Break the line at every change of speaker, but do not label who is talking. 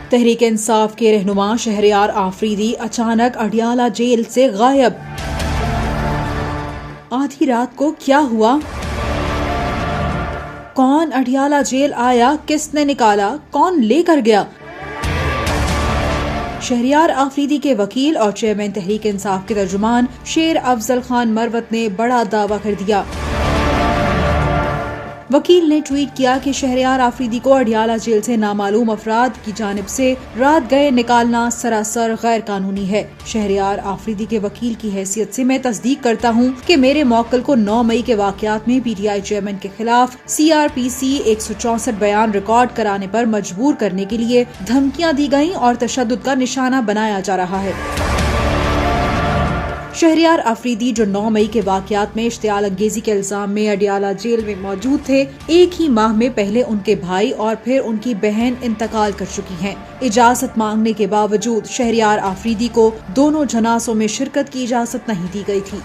تحریک انصاف کے رہنما شہریار آفریدی اچانک اڈیالہ جیل سے غائب۔ آدھی رات کو کیا ہوا؟ کون اڈیالہ جیل آیا؟ کس نے نکالا؟ کون لے کر گیا؟ شہریار آفریدی کے وکیل اور چیئرمین تحریک انصاف کے ترجمان شیر افضل خان مروت نے بڑا دعویٰ کر دیا۔ وکیل نے ٹویٹ کیا کہ شہریار آفریدی کو اڈیالہ جیل سے نامعلوم افراد کی جانب سے رات گئے نکالنا سراسر غیر قانونی ہے۔ شہریار آفریدی کے وکیل کی حیثیت سے میں تصدیق کرتا ہوں کہ میرے موکل کو 9 مئی کے واقعات میں پی ٹی آئی چیئرمین کے خلاف CRPC 164 بیان ریکارڈ کرانے پر مجبور کرنے کے لیے دھمکیاں دی گئیں اور تشدد کا نشانہ بنایا جا رہا ہے۔ شہریار آفریدی جو 9 مئی کے واقعات میں اشتعال انگیزی کے الزام میں اڈیالہ جیل میں موجود تھے، ایک ہی ماہ میں پہلے ان کے بھائی اور پھر ان کی بہن انتقال کر چکی ہیں۔ اجازت مانگنے کے باوجود شہریار آفریدی کو دونوں جنازوں میں شرکت کی اجازت نہیں دی گئی تھی۔